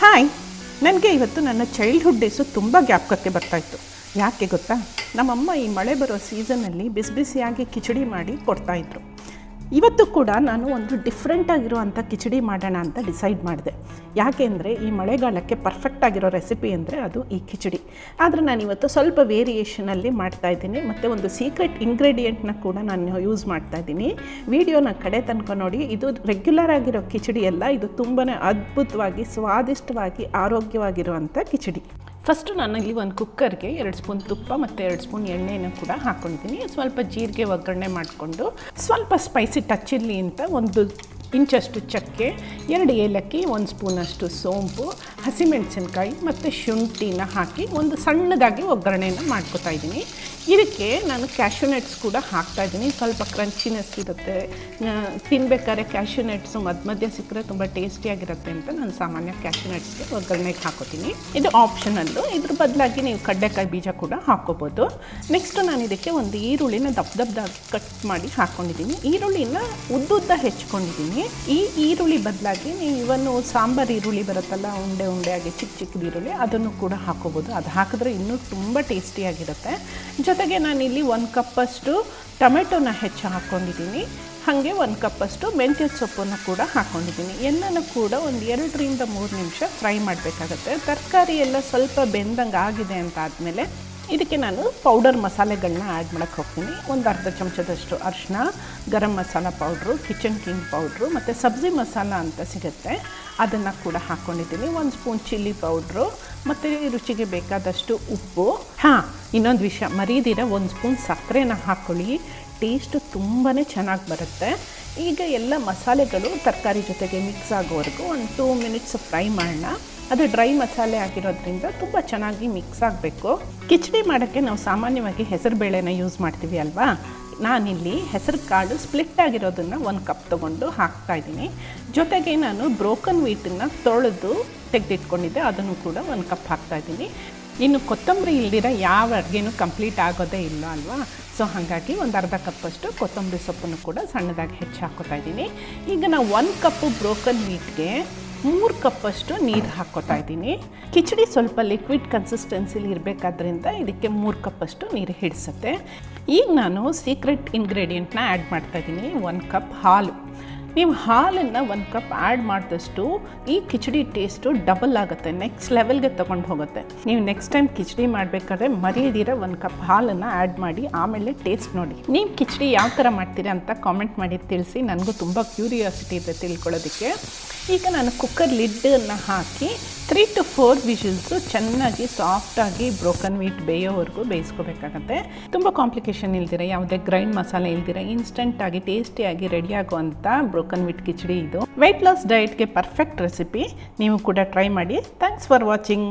Hi, ನನಗೆ ಇವತ್ತು ನನ್ನ ಚೈಲ್ಡ್ಹುಡ್ ಡೇಸು ತುಂಬ ಜ್ಞಾಪಕಕ್ಕೆ ಬರ್ತಾಯಿತ್ತು. ಯಾಕೆ ಗೊತ್ತಾ, ನಮ್ಮಮ್ಮ ಈ ಮಳೆ ಬರೋ ಸೀಸನ್ನಲ್ಲಿ ಬಿಸಿ ಬಿಸಿಯಾಗಿ ಕಿಚಡಿ ಮಾಡಿ ಕೊಡ್ತಾಯಿದ್ರು. ಇವತ್ತು ಕೂಡ ನಾನು ಒಂದು ಡಿಫ್ರೆಂಟಾಗಿರುವಂಥ ಕಿಚಡಿ ಮಾಡೋಣ ಅಂತ ಡಿಸೈಡ್ ಮಾಡಿದೆ. ಯಾಕೆ ಅಂದರೆ ಈ ಮಳೆಗಾಲಕ್ಕೆ ಪರ್ಫೆಕ್ಟಾಗಿರೋ ರೆಸಿಪಿ ಅಂದರೆ ಅದು ಈ ಕಿಚಡಿ. ಆದರೆ ನಾನಿವತ್ತು ಸ್ವಲ್ಪ ವೇರಿಯೇಷನಲ್ಲಿ ಮಾಡ್ತಾಯಿದ್ದೀನಿ ಮತ್ತು ಒಂದು ಸೀಕ್ರೆಟ್ ಇಂಗ್ರೀಡಿಯೆಂಟ್ನ ಕೂಡ ನಾನು ಯೂಸ್ ಮಾಡ್ತಾಯಿದ್ದೀನಿ. ವಿಡಿಯೋನ ಕಡೆ ತನಕ ನೋಡಿ. ಇದು ರೆಗ್ಯುಲರ್ ಆಗಿರೋ ಕಿಚಡಿ ಅಲ್ಲ, ಇದು ತುಂಬಾ ಅದ್ಭುತವಾಗಿ ಸ್ವಾದಿಷ್ಟವಾಗಿ ಆರೋಗ್ಯವಾಗಿರುವಂಥ ಕಿಚಡಿ. ಫಸ್ಟು ನಾನು ಇಲ್ಲಿ ಒಂದು ಕುಕ್ಕರ್ಗೆ 2 ಸ್ಪೂನ್ ತುಪ್ಪ ಮತ್ತು 2 ಸ್ಪೂನ್ ಎಣ್ಣೆನ ಕೂಡ ಹಾಕ್ಕೊಂಡಿದ್ದೀನಿ. ಸ್ವಲ್ಪ ಜೀರಿಗೆ ಒಗ್ಗರಣೆ ಮಾಡಿಕೊಂಡು ಸ್ವಲ್ಪ ಸ್ಪೈಸಿ ಟಚ್ ಇರಲಿ ಅಂತ 1 ಇಂಚಷ್ಟು ಚಕ್ಕೆ, 2 ಏಲಕ್ಕಿ, 1 ಸ್ಪೂನಷ್ಟು ಸೋಂಪು, ಹಸಿಮೆಣಸಿನ್ಕಾಯಿ ಮತ್ತು ಶುಂಠಿನ ಹಾಕಿ ಒಂದು ಸಣ್ಣದಾಗಿ ಒಗ್ಗರಣೆನ ಮಾಡ್ಕೊತಾ ಇದ್ದೀನಿ. ಇದಕ್ಕೆ ನಾನು ಕ್ಯಾಶ್ಯೂ ನಟ್ಸ್ ಕೂಡ ಹಾಕ್ತಾಯಿದ್ದೀನಿ. ಸ್ವಲ್ಪ ಕ್ರಂಚಿನೆಸ್ ಇರುತ್ತೆ, ತಿನ್ಬೇಕಾದ್ರೆ ಕ್ಯಾಶ್ಯೂ ನಟ್ಸು ಮಧ್ಯ ಸಿಕ್ಕರೆ ತುಂಬ ಟೇಸ್ಟಿಯಾಗಿರುತ್ತೆ ಅಂತ ನಾನು ಸಾಮಾನ್ಯ ಕ್ಯಾಶ್ಯೂ ನಟ್ಸ್ಗೆ ಒಗ್ಗರಣೆಗೆ ಹಾಕೋತೀನಿ. ಇದು ಆಪ್ಷನಲ್ಲು, ಇದ್ರ ಬದಲಾಗಿ ನೀವು ಕಡಲೆಕಾಯಿ ಬೀಜ ಕೂಡ ಹಾಕ್ಕೋಬೋದು. ನೆಕ್ಸ್ಟು ನಾನು ಇದಕ್ಕೆ ಒಂದು ಈರುಳ್ಳಿನ ದಪ್ಪದಾಗಿ ಕಟ್ ಮಾಡಿ ಹಾಕ್ಕೊಂಡಿದ್ದೀನಿ. ಈರುಳ್ಳಿನ ಉದ್ದುದ್ದ ಹೆಚ್ಕೊಂಡಿದ್ದೀನಿ. ಈ ಈರುಳ್ಳಿ ಬದಲಾಗಿ ನೀವು ಇವನ್ನು ಸಾಂಬಾರು ಈರುಳ್ಳಿ ಬರುತ್ತಲ್ಲ, ಉಂಡೆ ಉಂಡೆಯಾಗಿ ಚಿಕ್ಕ ಈರುಳ್ಳಿ, ಅದನ್ನು ಕೂಡ ಹಾಕ್ಕೋಬೋದು. ಅದು ಹಾಕಿದ್ರೆ ಇನ್ನೂ ತುಂಬ ಟೇಸ್ಟಿಯಾಗಿರುತ್ತೆ. ಜೊತೆಗೆ ನಾನಿಲ್ಲಿ 1 ಕಪ್ಪಷ್ಟು ಟೊಮೆಟೊನ ಹೆಚ್ಚು ಹಾಕ್ಕೊಂಡಿದ್ದೀನಿ. ಹಾಗೆ 1 ಕಪ್ಪಷ್ಟು ಮೆಂತ್ಯ ಸೊಪ್ಪನ್ನು ಕೂಡ ಹಾಕ್ಕೊಂಡಿದ್ದೀನಿ. ಎಲ್ಲನೂ ಕೂಡ ಒಂದು 2 ರಿಂದ 3 ನಿಮಿಷ ಫ್ರೈ ಮಾಡಬೇಕಾಗತ್ತೆ. ತರಕಾರಿ ಎಲ್ಲ ಸ್ವಲ್ಪ ಬೆಂದಂಗೆ ಆಗಿದೆ ಅಂತ ಆದಮೇಲೆ ಇದಕ್ಕೆ ನಾನು ಪೌಡರ್ ಮಸಾಲೆಗಳನ್ನ ಆ್ಯಡ್ ಮಾಡೋಕ್ಕೆ ಹೋಗ್ತೀನಿ. ಒಂದು ಅರ್ಧ ಚಮಚದಷ್ಟು ಅರಿಶಿನ, garam masala powder, kitchen king powder ಮತ್ತು ಸಬ್ಜಿ ಮಸಾಲ ಅಂತ ಸಿಗುತ್ತೆ, ಅದನ್ನು ಕೂಡ ಹಾಕ್ಕೊಂಡಿದ್ದೀನಿ. 1 ಸ್ಪೂನ್ ಚಿಲ್ಲಿ ಪೌಡ್ರು ಮತ್ತು ರುಚಿಗೆ ಬೇಕಾದಷ್ಟು ಉಪ್ಪು. ಇನ್ನೊಂದು ವಿಷಯ ಮರೀದಿರ, 1 ಸ್ಪೂನ್ ಸಕ್ಕರೆನ ಹಾಕ್ಕೊಳ್ಳಿ. ಟೇಸ್ಟು ತುಂಬಾ ಚೆನ್ನಾಗಿ ಬರುತ್ತೆ. ಈಗ ಎಲ್ಲ ಮಸಾಲೆಗಳು ತರಕಾರಿ ಜೊತೆಗೆ ಮಿಕ್ಸ್ ಆಗೋವರೆಗೂ ಒಂದು 2 ಮಿನಿಟ್ಸ್ ಫ್ರೈ ಮಾಡೋಣ. ಅದು ಡ್ರೈ ಮಸಾಲೆ ಆಗಿರೋದ್ರಿಂದ ತುಂಬ ಚೆನ್ನಾಗಿ ಮಿಕ್ಸ್ ಆಗಬೇಕು. ಕಿಚಡಿ ಮಾಡೋಕ್ಕೆ ನಾವು ಸಾಮಾನ್ಯವಾಗಿ ಹೆಸರು ಬೇಳೆನ ಯೂಸ್ ಮಾಡ್ತೀವಿ ಅಲ್ವಾ. ನಾನಿಲ್ಲಿ ಹೆಸರು ಕಾಳು ಸ್ಪ್ಲಿಟ್ ಆಗಿರೋದನ್ನು 1 ಕಪ್ ತೊಗೊಂಡು ಹಾಕ್ತಾಯಿದ್ದೀನಿ. ಜೊತೆಗೆ ನಾನು ಬ್ರೋಕನ್ ವೀಟನ್ನು ತೊಳೆದು ತೆಗೆದಿಟ್ಕೊಂಡಿದ್ದೆ, ಅದನ್ನು ಕೂಡ 1 ಕಪ್ ಹಾಕ್ತಾಯಿದ್ದೀನಿ. ಇನ್ನು ಕೊತ್ತಂಬರಿ ಇಲ್ದಿರ ಯಾವ ಅಡುಗೆನೂ ಕಂಪ್ಲೀಟ್ ಆಗೋದೇ ಇಲ್ಲ ಅಲ್ವಾ. ಸೊ ಹಾಗಾಗಿ ಒಂದು ಅರ್ಧ ಕಪ್ಪಷ್ಟು ಕೊತ್ತಂಬರಿ ಸೊಪ್ಪನ್ನು ಕೂಡ ಸಣ್ಣದಾಗಿ ಹೆಚ್ಚು ಹಾಕ್ಕೋತಾ ಇದ್ದೀನಿ. ಈಗ ನಾವು 1 ಕಪ್ಪು ಬ್ರೋಕನ್ ವೀಟ್ಗೆ 3 ಕಪ್ಪಷ್ಟು ನೀರು ಹಾಕ್ಕೋತಾ ಇದ್ದೀನಿ. ಕಿಚಡಿ ಸ್ವಲ್ಪ ಲಿಕ್ವಿಡ್ ಕನ್ಸಿಸ್ಟೆನ್ಸಿಲಿ ಇರಬೇಕಾದ್ರಿಂದ ಇದಕ್ಕೆ 3 ಕಪ್ಪಷ್ಟು ನೀರು ಹಿಡಿಸುತ್ತೆ. ಈಗ ನಾನು ಸೀಕ್ರೆಟ್ ಇಂಗ್ರೀಡಿಯೆಂಟ್ನ ಆ್ಯಡ್ ಮಾಡ್ತಾಯಿದ್ದೀನಿ. 1 ಕಪ್ ಹಾಲು. ನೀವು ಹಾಲನ್ನು 1 ಕಪ್ ಆ್ಯಡ್ ಮಾಡಿದಷ್ಟು ಈ ಕಿಚಡಿ ಟೇಸ್ಟು ಡಬಲ್ ಆಗುತ್ತೆ, ನೆಕ್ಸ್ಟ್ ಲೆವೆಲ್ಗೆ ತೊಗೊಂಡು ಹೋಗುತ್ತೆ. ನೀವು ನೆಕ್ಸ್ಟ್ ಟೈಮ್ ಕಿಚಡಿ ಮಾಡಬೇಕಾದ್ರೆ ಮರೀದಿರ 1 ಕಪ್ ಹಾಲನ್ನು ಆ್ಯಡ್ ಮಾಡಿ ಆಮೇಲೆ ಟೇಸ್ಟ್ ನೋಡಿ. ನೀವು ಕಿಚಡಿ ಯಾವ ಥರ ಮಾಡ್ತೀರಾ ಅಂತ ಕಾಮೆಂಟ್ ಮಾಡಿ ತಿಳಿಸಿ. ನನಗೂ ತುಂಬ ಕ್ಯೂರಿಯಾಸಿಟಿ ಇದೆ ತಿಳ್ಕೊಳ್ಳೋದಕ್ಕೆ. ಈಗ ನಾನು ಕುಕ್ಕರ್ ಲಿಡ್ಡನ್ನು ಹಾಕಿ 3 to 4 ವಿಷಲ್ಸು ಚೆನ್ನಾಗಿ ಸಾಫ್ಟಾಗಿ ಬ್ರೋಕನ್ ವೀಟ್ ಬೇಯೋವರೆಗೂ ಬೇಯಿಸ್ಕೋಬೇಕಾಗತ್ತೆ. ತುಂಬ ಕಾಂಪ್ಲಿಕೇಶನ್ ಇಲ್ದಿರ, ಯಾವುದೇ ಗ್ರೈಂಡ್ ಮಸಾಲೆ ಇಲ್ದಿರ ಇನ್ಸ್ಟೆಂಟಾಗಿ ಟೇಸ್ಟಿಯಾಗಿ ರೆಡಿ ಆಗುವಂಥ ಬ್ರೋಕನ್ ವೀಟ್ ಕಿಚಡಿ ಇದು. ವೆಯ್ಟ್ ಲಾಸ್ ಡಯಟ್ಗೆ ಪರ್ಫೆಕ್ಟ್ ರೆಸಿಪಿ. ನೀವು ಕೂಡ ಟ್ರೈ ಮಾಡಿ. Thanks for watching.